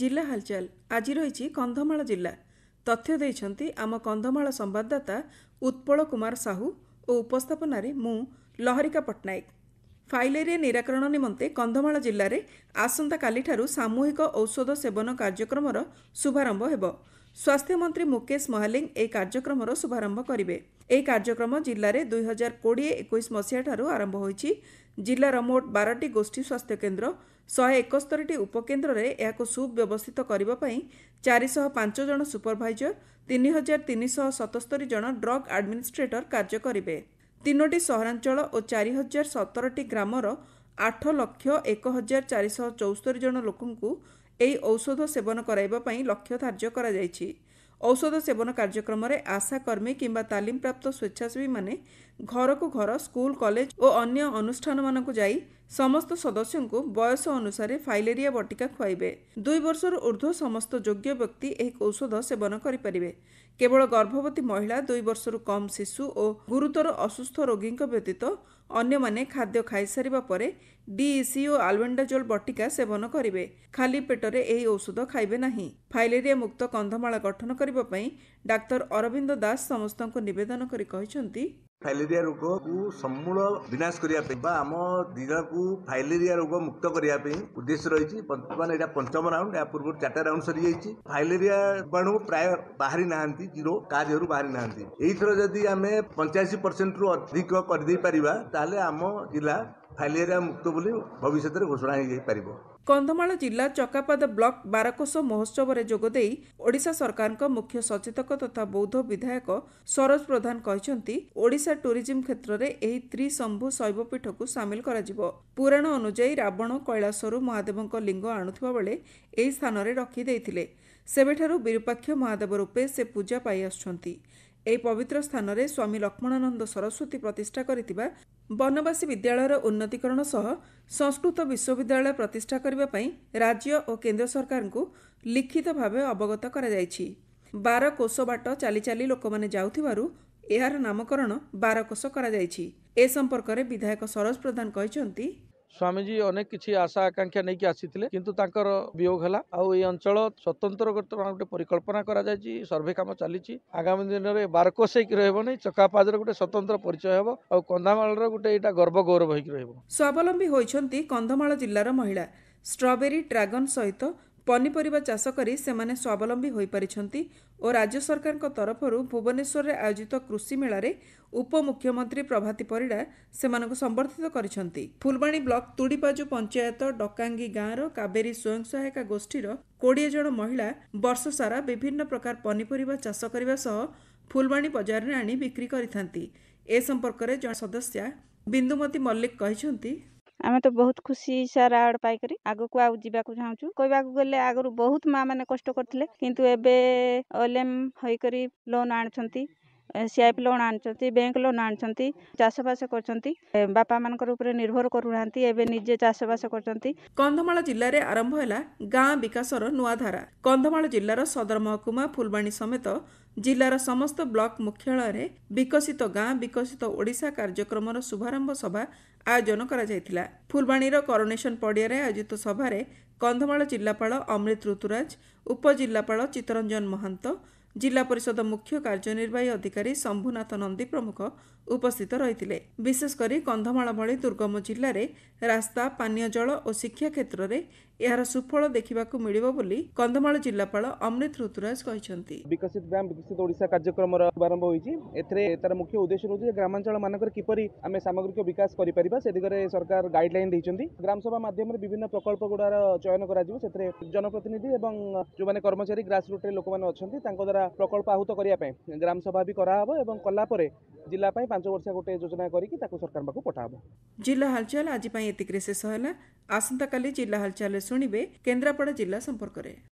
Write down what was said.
जिला हालचाल आज रही कंधमाल जिला तथ्य देइछंती आम कंधमाल संवाददाता उत्पल कुमार साहू और उपस्थापन मु लहरिका पट्टनायक। फाइलेरिया निराकरण निमंते कंधमाल जिले में आसंता काली ठारू सामूहिक औषध सेवन कार्यक्रम शुभारंभ हेबो। स्वास्थ्य मंत्री मुकेश महालिंग ए कार्यक्रम शुभारंभ करिवे। ए कार्यक्रम जिले में 2020-21 मसीहा ठारू आरंभ होईछि। जिलार मोट 12टी गोष्ठी स्वास्थ्य केन्द्र 171टी उपकेन्द्र में सुव्यवस्थित करने 405 जन सुपरभाइजर 3377 जन ड्रग एडमिनिस्ट्रेटर कार्य करेंगे। 3टी सहरांचल और 4017टी ग्रामर 8,01,474 जन लोकंकु एही औषध सेवन कराइबा लक्ष्य धार्य करा जायछि। औषध सेवन कार्यक्रम में आशाकर्मी किंबा तालीम प्राप्त स्वेच्छासेवी माने घर को घर स्कूल कॉलेज और अन्य अनुष्ठान मानकु जाई समस्त सदस्यों को बयस अनुसार फाइलेरिया बटिका खुआइबे। 2 वर्षर ऊर्ध्व समस्त योग्य व्यक्ति एक औषध सेवन करिपारिबे। केवल गर्भवती महिला 2 वर्षर कम शिशु और गुरुतर असुस्थ रोगी व्यतीत अन्य माने खाद्य खाई सारिबा परे डीईसी और आल्बेंडाजोल बटिका सेवन करिवे। खाली पेटरे एही औषध खाइबे नाही। फाइलेरिया मुक्त कंधमाल गठन करिबा पई डाक्टर अरविंद दास समस्त को निवेदन करी कहिसंती फाइलेरिया रोग को समूल विनाश करने आम जिला को फाइलेरिया रोग मुक्त करने उद्देश्य रही। बर्तमान यहाँ पंचम राउंड या पूर्व 4टा राउंड सरी जाइए। फाइलेरिया जीवाणु प्राय बाहरी ना जीरो का देहर बाहरी ना यही जदि आम 85% रु अधिक करदे पारिबा ताले आम जिला फाइलेरिया मुक्त बोली भविष्य में घोषणा हो पारिबो। कंधमाल जिला चकापाद ब्लॉक बारकोष महोत्सव में जोगदे ओडिशा सरकार मुख्य सचेतक तथा बौद्ध विधायक सरोज प्रधान कहते ओडिशा टूरिज्म क्षेत्र में एही त्रिशंभु शैवपीठ को सामिल करा जिवो। पुराण अनुजाई रावण कैलासरू महादेव लिंग आणुथिबा बेले एही स्थान में रखी देइथिले। सेबेठारू विरूपाक्ष महादेव रूपे से पूजा पाई आछंती। एही पवित्र स्थान में स्वामी लक्ष्मणानंद सरस्वती प्रतिष्ठा करितिबा बनवासी विद्यालयर उन्नतीकरण सह संस्कृत विश्वविद्यालय प्रतिष्ठा करने पई राज्य और केंद्र सरकार को लिखित भावे अवगत करा जायछि। 12 कोश बाट चाली चाली लोक माने जाउथिबारु एहार नामकरण 12 कोश करा जायछि। ए संपर्क में विधायक सरोज प्रधान कहते स्वामीजी अनेक किसी आशा आकांक्षा नहीं आसीथिले किंतु तांकर वियोग हला आउ ए अंचल स्वतंत्र गोटे परिकल्पना करा जायछि। सर्वे काम चलीछि। आगामी दिन में बारकोसे कि रहबो नै चकापादर गोटे स्वतंत्र परिचय हेबो आउ कंधामालर गोटे एटा गर्व गौरव होइक रहबो। स्वावलंबी होइछंती कंधमाल जिल्लार महिला स्ट्रॉबेरी ड्रैगन सहित पनीपरिबा चाष करी सेमाने स्वावलंबी होई परिछंती और राज्य सरकार तरफरु भुवनेश्वर रे आयोजित कृषि मेला रे उपमुख्यमंत्री प्रभाती परिडा सेमानकु संबर्धित करिछंती। फुलबाणी ब्लॉक तुड़ीपाजु पंचायत डकांगी गाँवर कावेरी स्वयं सहायता गोष्ठीर 20 जन महिला वर्ष सारा विभिन्न प्रकार पनीपरिबा चाष करबा सह फुलबाणी बाजार रे आनी बिक्री करिथांती। ए संपर्क रे जन सदस्य बिंदुमती मल्लिक कहिछंती आमे तो बहुत खुशी सारा आड़ पाइकरी आगो को आउ जीवाकू चाहूँ। कहवाक गले आगु बहुत माँ मैंने कष्ट करथिले किंतु एबे ओलेम होइकरी लोन आनछंती सीआईएफ लोन आनछंती बैंक लोन आनछंती चाषबास करछंती बापा मानकर ऊपर निर्भर करूनांती एबे निजे चाषबास करछंती। कंधमाल जिल्ला रे आरंभ हैला गाँ विकासर नुआ धारा। कंधमाल जिल्लार सदर महकुमा फुलबाणी समेत जिल्लार समस्त ब्लॉक मुख्यालय रे विकसित गाँ विकसित ओडिशा कार्यक्रम शुभारंभ सभा आयोजन करा जायतिला। फुलबाणीर करोनेशन पड़िया रे आयोजित सभारे कंधमाल जिल्लापाल अमृत ऋतुराज उपजिल्लापाल चित्तरंजन महंत जिला परिषद मुख्य कार्यनिर्वाही अधिकारी शंभुनाथ नंदी प्रमुख उपस्थित रहिथिले। विशेषकर कंधमाल भली दुर्गम जिले में रास्ता पानीय जल और शिक्षा क्षेत्र में यार सुफल देखा मिलिबो बोली कंधमाल जिल्लापाल अमृत ऋतुराज कहते। विकसित ग्राम विकसित ओडिशा कार्यक्रम आरंभ होईछि। एथरे तार मुख्य उद्देश्य होछि ग्रामांचल मानकर किपरि आमे सामग्रिक विकास करि परिबा से दिगरे सरकार गाइडलाइन दैछन्ती। ग्राम सभा माध्यम रे विभिन्न प्रकल्प गुडार चयन करा जिवो। सेथरे जनप्रतिनिधि एवं जो माने कर्मचारी ग्रास रूट रे लोक माने अछन्ती तांको द्वारा प्रकल्प आहूत करिया पे ग्राम सभा भी करा हबो एवं कला परे जिला पई 5 वर्ष गोटे योजना करिकि ताको सरकार पाखु पठाबो। जिला हालचाल आज पई एतिकरे शेष होला। आसंता काली जिला हालचाल सुनिबे केन्द्रापड़ा जिला संपर्क रे।